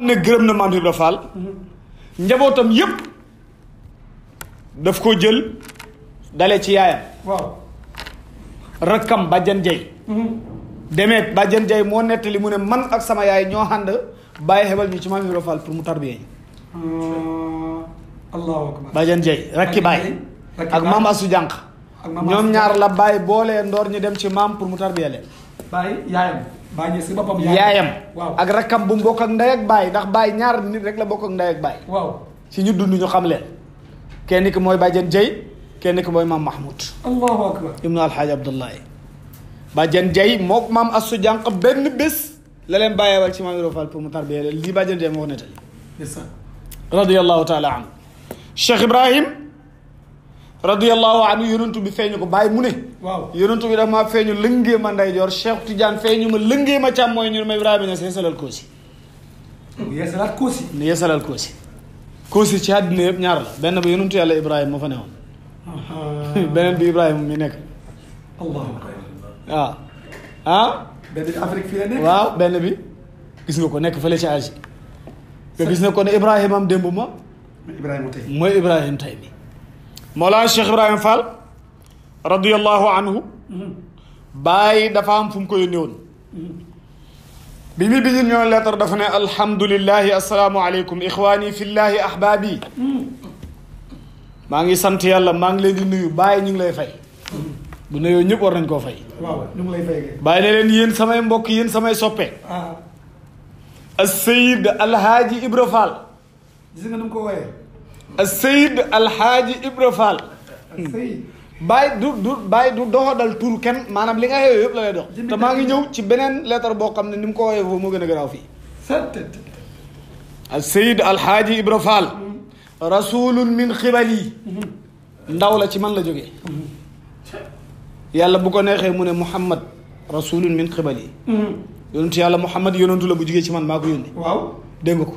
ne gërëm na Maam Ibra Fall njabootam yépp daf ko jël dale ci yaayam rakkam Badiane Dieye demeet Badiane Dieye moo nettali mu ne man ak sama yaay ñoo ànd bàyyi xebal ñu ci Maam Ibra Fall pour mu tarbiyee allahu akbar Badiane Dieye rakki baay ak maam Asu Jànq ñoom ñaar la bàyyi boolee ndoor ñu dem ci maam pour mu tarbiyee leen baay yaayam baay si boppam yaayam waaw ak rakkam bu mbokk ak ndey ak baay ndax baay ñaar nit rek la bokk ak ndey ak baay waaw si ñu dund ñu xam leen kenn ki mooy Badiane Dieye kenn ki mooy maam Mahmoud allahu akbar ibnu alxaaji Abdullahi Badiane Dieye mook maam Asu Jànq benn bés la leen bàyyeewal ci Maam Ibra Fall pour mu tarbiyee leen lii Badiane Dieye moo ko nettali radiyallahu taala anhu Cheikh Ibrahim radiyallahu anhu yonentu bi feeñu ko bàyyi mu ne waaw yonentu bi dafa maa feeñu lëngee ma ndeyjoor Cheikh Tidiane feeñu ma lëngee ma càmmooñ ñu ne ma Ibrahima ne yeesalal koosi yeesalaat koosi ne yeesalal koosi koosi ci àddina yëpp ñaar la benn bi yonentu yàlla Ibrahima moo fa newoon beneen bi Ibrahima mi nekk allahu waaw ah benn bi Afrique fii la nekk waaw benn bi gis nga ko nekk fële ci Asie nga gis na ko ne Ibrahima am démb ma Ibrahima tey mooy Ibrahima tey bi Mawlana Cheikh Ibrahima Fall radiyallahu anhu bàyyi dafa am fu mu ko yónnee woon bi mu bind ñoo lettre dafa ne alhamdulillahi assalaamu aleykum ixwaani fillahi ahbaabi maa ngi sant yàlla maa ngi leen di nuyu bàyyi ñu ngi lay fay bu nuyoo ñëpp war nañ koo fay waaw ñu ngi lay fay bàyyi ne leen yéen samay mbokk yéen samay soppe as-Sayyid Alhaaji Ibra Fall gis nga nu mu ko wooyee as-Sayyid Alhaaji Ibra Fall bàyyi du doxadal tur kenn maanaam li nga xew yëpp la lay dox te maa ngi ñëw ci beneen lettre boo xam ne ni mu ko wooyee foofu moo gën a garaaw fii as-Sayyid Alhaaji Ibra Fall rasulun min xibali ndaw la ci man la jógee yàlla bu ko neexee mu ne Muhammad rasulun min xibali yonentu yàlla Muhammad yonentu la bu jógee ci man maa ko yónni waaw dégg nga ko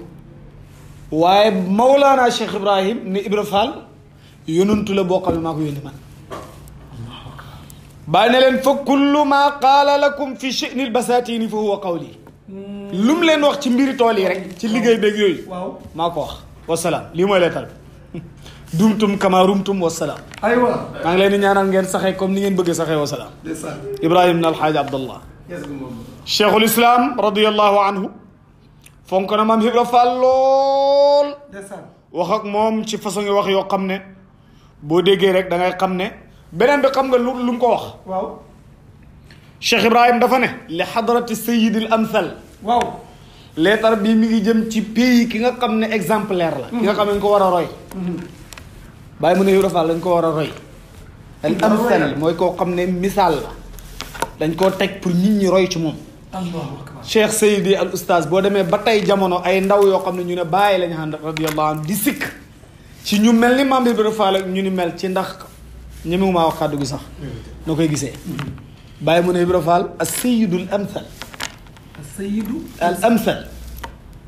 waaye Mawlana Cheikh Ibrahim ni Ibra Fall yonentu la boo xam ne maa ko yónni man bàyyi ne leen fa kullu maa qaala lakum fi shi'ni al-basaatini fa huwa qawli lu mu leen wax ci mbiri tool yi rek ci liggéey beeg yooyu waaw maa ko wax wasalaam lii mooy leetar bi dumtum kama rumtum wasalaam aywa maa ngi leen di ñaanal ngeen saxee comme ni ngeen bëggee saxee wasalaam Ibrahim na alxaaji Abdallah cheikhul islam radiyallahu anhu fonk na Maam Ibra Fall lool wax ak moom ci façon yi wax yoo xam ne boo déggee rek da ngay xam ne beneen bi xam nga lu mu ko wax waaw Cheikh Ibrahim dafa ne li xadrati sayidil amthal waaw leetar bi mi ngi jëm ci pays ki nga xam ne exemplaire la ki nga xam ne dañ ko war a roy bàyyi mu ne Ibra Fall dañ ko war a roy al amthal mooy koo xam ne misaal la dañ koo teg pour nit ñi roy ci moom Cheikh Seydi al oustaz boo demee ba tey jamono ay ndaw yoo xam ne ñu ne bàyyi lañu ànd radiyallahu anhu di sikk ci ñu mel ni Maam Ibra Fall ak ñu ni mel ci ndax ñemewumaa wax kàddu gi sax noo koy gisee bàyyi mu ne Ibra Fall as sayidul amthal al amthal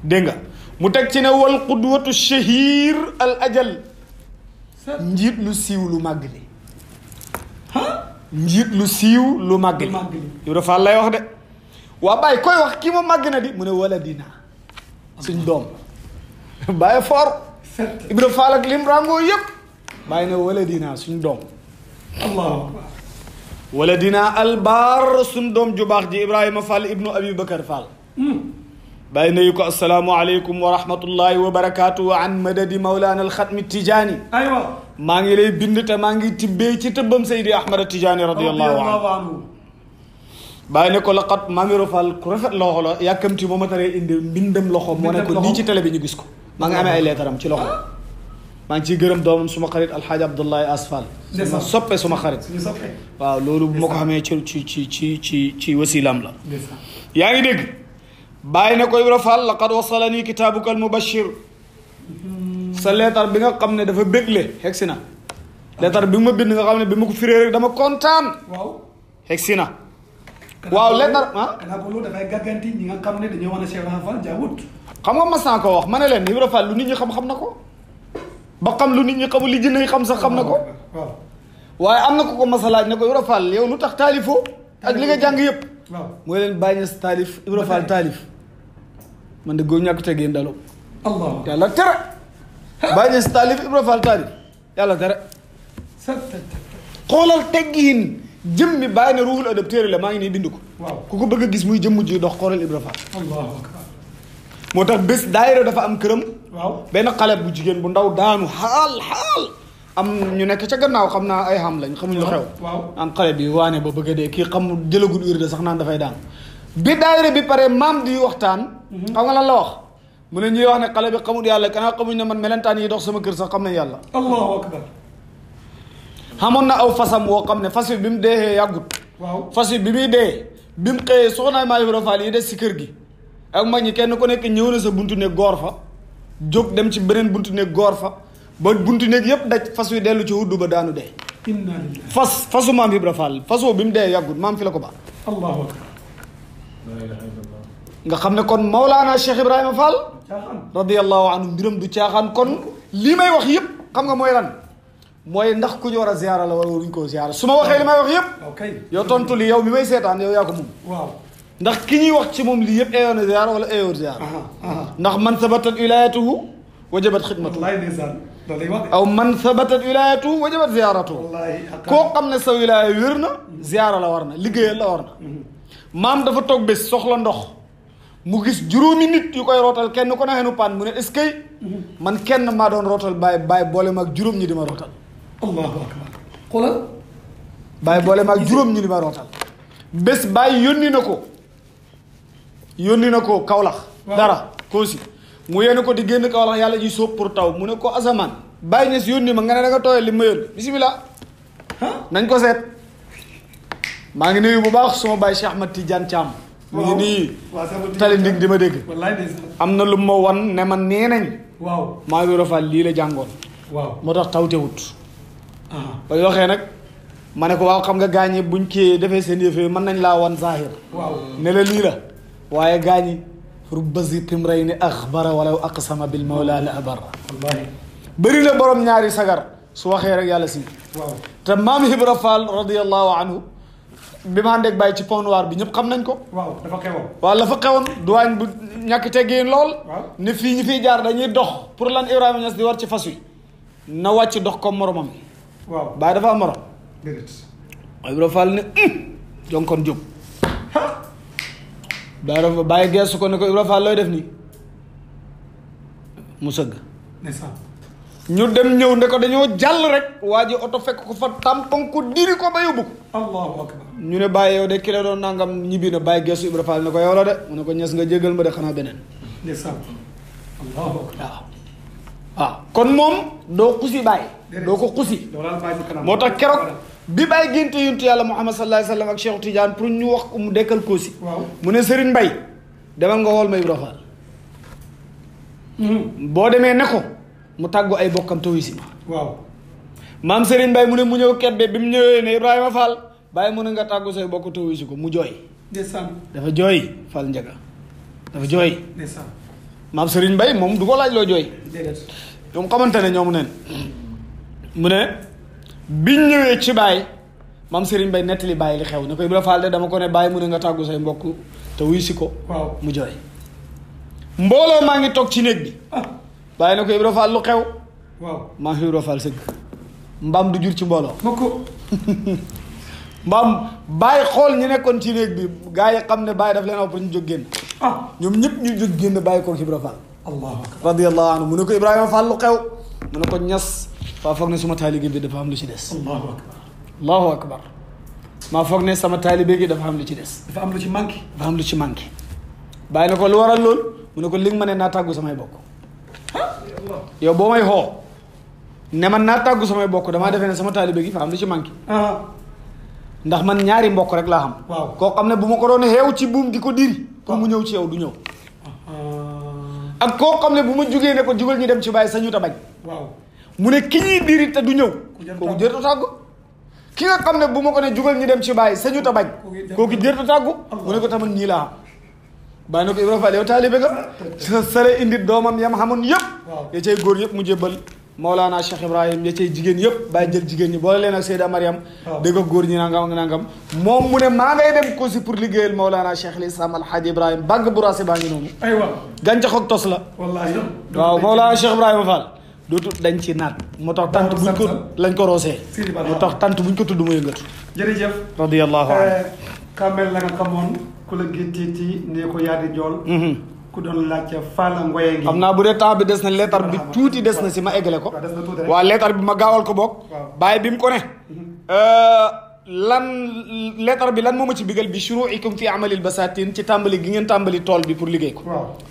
dégg nga mu teg ci ne wal qudwatu shahir al ajal njiit lu siiw lu màgg li njiit lu siiw lu màgg li Ibra Fall lay wax de waa bàyyi koy wax kii ma màgg na di mu ne wala dina suñ doom bàyyi fort Ibra Fall ak lim ràngoo yëpp bàyyi ne wala dina suñ doom allahu akbar wala dina albaar suñ doom ju baax ji Ibrahima Fall ibnu Abi Bakar Fall bàyyi nayu ko assalaamu aleykum wa rahmatullahi wa barakaatu an madadi mawlana alxatmi tijaani aywa maa ngi lay bind te maa ngi tibbee ci tëbbam Seydi Ahmad Tijaani radiyallahu anhu bàyyi ne ko laqat Maam Ibra Fall ku rafet loxo la yàkkamti moo ma taree indi mbindam loxo moo ne ko lii ci télé bi ñu gis ko maa ngi amee ay leetaram ci loxo maa ngi ciy gërëm doomam suma xarit alxaaji Abdullahi Asfal suma soppe suma xarit waaw loolu bu ma ko xamee ci wasilam la yaa ngi dégg bàyyi ne ko Ibra Fall laqad wasalani kitaabuka al mubashir sa leetar bi nga xam ne dafa bégle xegsi na leetar bi ma bind nga xam ne bi ma ko firee rek dama kontaan waaw xegsi na waaw leetar xanaa ko loolu dafay gàgganti ñi nga xam ne dañoo wan a Cheikh Ibrahima Fall jaawut xam nga mas naa ko wax ma ne leen Ibra Fall lu nit ñi xam na ko ba xam lu nit ñi xamul li jinne yi xam sax xam na ko waaye am na ko masalaaj ne ko Ibra Fall yow lu tax taalifoo ak li nga jàng yëpp mooy leen bàyyi na taalif Ibra Fall taalif man de góor ñàkk tegeen daloo Allah yàlla tere bàyyi ne si taalif Ibra Fall taalif yàlla tere xoolal teggiin jëmmi bàyyi ne ruuxul adab téere la maa ngi nii bind ko waaw ku ko bëgg a gis muy jëmm ji dox xoolal Ibra Fall Allahu akbar moo tax bés daayira dafa am këram waaw benn xale bu jigéen bu ndaw daanu xaal am ñu nekk ca gannaaw xam naa ay xam lañ xamuñ lu xew waaw am xale bi waane ba bëgg a dee kii xam jëlagul urée sax naan dafay daan bi daayira bi pare maam di waxtaan xam nga lan la wax mu ne ñuy wax ne xale bi xamul yàlla kanaa xamuñ ne man melentaan yi dox sama kër sax xam nañ yàlla Allahu akbar xamoon na aw fasam woo xam ne fas wi bi mu dee yàggut waaw fas wi bi muy dee bi mu xëyee soxnaay maa Ibra Fall yi des si kër gi ak mag ñi kenn ku nekk ñëw na sa buntu néeg goor fa jóg dem ci beneen buntu néeg goor fa ba buntu néeg yëpp daj fas wi dellu ci wuddu ba daanu dee inna lillahi fasu maam Ibra Fall fasoo bi mu dee yàggut maam fi la ko baax Allahu akbar nga xam ne kon Maulana Cheikh Ibrahima Fall caaxaan radiyallahu anhu mbiram du caaxaan kon lii may wax yëpp xam nga mooy lan mooy ndax ku ñu war a ziyaara la wala waruñ koo ziyaara su ma waxee li may wax yëpp ok yow tontu li yow mi may seetaan yow yaa ko moom waaw ndax ki ñuy wax ci moom lii yëpp eyoon na ziyaara wala eyoor ziyaara ndax man sabatat wilayatuhu wajabat xidmatu wallahi ndeysaan loolu lay wax aw man sabatat wilayatuhu wajabat ziyaaratuhu wallahi koo xam ne sa wilaaya wér na ziyaara la war na liggéeyal la war na maam dafa toog bés soxla ndox mu gis juróomi nit yu koy rootal kenn ku ne xenu paan mu ne est-ce que man kenn maa doon rootal bàyyi boole ma ak juróom ñi di ma rootal Allahu akbar xoolal bàyyi boole ma ak juróom ñi di ma rootal bés bàyyi yónni na ko Kaolack dara koosi mu yéene ko di génn Kaolack yàlla ji sóob pour taw mu ne ko asamaan bàyyi ñes yónni ma nga ne da nga tooyal li ma yónni bisimilah nañ ko seet maa ngi nuyu bu baax suma bàyyi Cheikh Ahmad Tidiane Thiam mu ngi nii tali ndig di ma dégg wallahi ndeysaan am na lu ma wan ne man nee nañ waaw maa Ibra Fall lii la jàngoon waaw moo tax tawtewut ba ñu waxee nag ma ne ko waaw xam nga gaañi buñ kii defee seen yëfee mën nañ laa wan zahir waaw ne la lii la waaye gaañi rubba zi timrayni axbara walaw aqsama bil mawla la abara wallahi bëri na borom ñaari sagar su waxee rek yàlla si waaw te maam Ibra Fall radiyallahu anhu bi ma àndeeg bàyyi ci pont noir bi ñëpp xam nañ ko waaw dafa xewoon waaw la fa xewoon duwaañ bu ñàkk teggeen lool waaw ne fii ñi fiy jaar dañuy dox pour lan Ibrahima Niass di war ci fas wi na wàcc dox comme moromam waaw bàyyi dafa am morom déedéet Ibra Fall ne jonkon jóg bàyyi geesu ko ne ko Ibra Fall looy def nii mu sëgg ndeysaan ñu dem ñëw ne ko dañoo jàll rek waa ji oto fekk ko fa tampon ko diri ko ba yóbbu ko Allahu akbar ñu ne bàyyi yow de ki la doon nangam ñibbi na bàyyi geesu Ibra Fall ne ko yow la de mu ne ko ñes nga jégal ma de xanaa beneen ndeysaan Allahu akbar waaw kon moom doo xusi bàyyi doo ko xusi moo tax keroog bi bàyyi génte yuntu yàlla Muhammad sallallahu alayhi wa sallam ak Cheikh Tidiane pour ñu wax ko mu dekkal koosi waaw mu ne Serigne Mbaye demal nga xool ma Ibra Fall boo demee ne ko mu tàggu ay bokkam tawi si ma waaw maam Serigne Mbaye mu ne mu ñëw kedde bi mu ñëwee ne Ibrahima Fall bàyyi mu ne nga tàggu say bokk tawi si ko mu jooy ndeysaan dafa jooy Fall Njaga dafa jooy ndeysaan maam Serigne Mbaye moom du ko laaj loo jooy déedéet ñoom xamante ne ñoomu neen mu ne biñ ñëwee ci Baye maam Serigne Mbaye nettali Baye li xew ne ko Ibra Fall de dama ko ne Baye mu ne nga tàggu say mbokk te wuy si ko waaw mu jooy mbooloo maa ngi toog ci néeg bi Baye ne ko Ibra Fall lu xew waaw maa ngi Ibra Fall sëgg mbaam du jur ci mbooloo mukk mbaam Baye xool ñu nekkoon ci néeg bi gaa yi xam ne Baye daf leen wax pour ñu jóg génn ñoom ñëpp ñu jóg génn bàyyi ko Ibra Fall Allahu akbar radiyallahu anhu mu ne ko Ibrahima Fall lu xew mu ne ko ñas faa foog ne suma taalibe bi dafa am lu ci des Allahu akbar allahu akbar maa foog ne sama taalibe gi dafa am lu ci des dafa am lu ci manqué dafa am lu ci manqué bàyyi na ko lu waral lool mu ne ko li nga ma ne naa tàggu samay bokk yow boo may xoo ne man naa tàggu samay bokk damaa defee ne sama taalibe gi dafa am lu ci manqué ndax man ñaari mbokk rek laa xam waaw koo xam ne bu ma ko doon xeew ci buum di ko diri pour mu ñëw ci yow du ñëw ak koo xam ne bu ma jugee ne ko jugal ñu dem ci bàyyi sañu ta bañ waaw mu ne ki ñuy diri te du ñëw kooku jërta tàggu ki nga xam ne bu ma ko ne jugal ñu dem ci bàyyi sañu ta bañ kooku jërta tàggu mu ne ko tamit ñii laa xam bàyyi na ko Ibra Fall yow taalibe nga sa sare indi doomam yam xamoon yëpp ya cay góor yëpp mu jébbal Mawlana Cheikh Ibrahim ya cay jigéen yëpp bàyyi jël jigéen ñi boole leen ak Seyda Mariam dégg nga góor ñi nangam ak nangam moom mu ne maa ngay dem Kossy pour liggéeyal Mawlana Cheikh al Islam Alhaji Ibrahim bàgg bu raase baa ngi noonu aywa gàncax ak tos la wallaahi waaw Mawlana Cheikh Ibrahima Fall dootul dañ ci naat moo tax tant buñ ko lañ ko roosee moo tax tant buñ ko tudd mu yëngatu jërëjëf radiyallahu anhu kamel la nga xamoon ku la géttiiti ne ko yaa di jool ku doon laajte Falla Ngoye ngi xam naa bu dee temps bi des na leetar bi tuuti des na si ma eggale ko waaw leetar bi ma gaawal ko bokk bàyyi bi mu ko ne lan leetar bi lan moo ma ci bigal bi shuru'ikum fi amalil basatin ci tàmbali gi ngeen tàmbali tool bi pour liggéey ko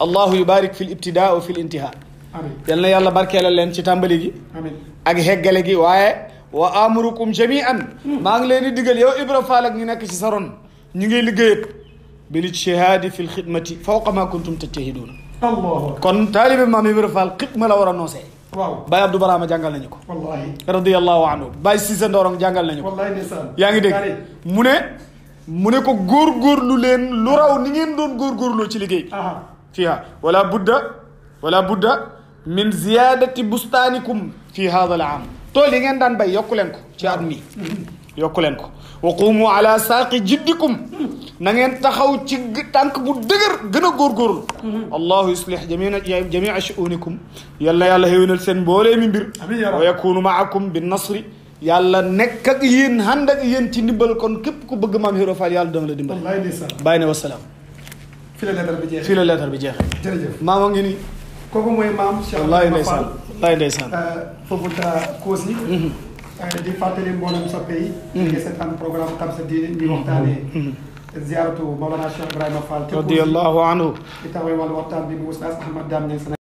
allahu yubarik fi l ibtidaa wa fi l intihaa yal na yàlla barkeelal leen ci tàmbali gi ak heggale gi waaye wa amurukum jami'an maa ngi leen di digal yow Ibra Fall ak ñu nekk ci sa ron ñu ngi liggéeyat bil ijtihaadi fi l xidmati fawqa ma kuntum tajtahiduuna kon taalibe maam Ibra Fall xidma la war a noosee Baye Abdou Barama jàngal nañu ko wallaahi radiyallahu anhu Baye Cissé Ndorong jàngal nañu ko yaa ngi dégg mu ne ko góorgóorlu leen lu raw ni ngeen doon góorgóorloo ci liggéey fiha wala budda min ziyadati bustaanikum fi hada al aam tool yi ngeen daan bay yokku leen ko ci at mi yokku leen ko wa qumu ala saaqi jiddikum na ngeen taxaw ci tànk bu dëgër gën a góorgóorlu allahu yuslih jamia shuunikum yàlla xéwénal seen mboolee mi mbir wa yakunu maakum bi nasri yàlla nekk ak yéen ànd ak yéen ci ndimbal kon képp ku bëgg maam Ibra Fall yàlla dana la dimbal bàyyi ne wasalaam fii la leetar bi jeexee jërëjëf maama ngi nii kooku mooy maam Cheikh Ibrahima Fall wallaay ndeysaan foofu ta Kossy di fàttali mboolem soppe yi ngi seetaan programme Xam Sa Diine ñu waxtaanee ziaratu Mawlana Cheikh Ibrahima Fall radiyallahu anhu di taxawee wàllu waxtaan bi mu Oustaz Ahmad Dame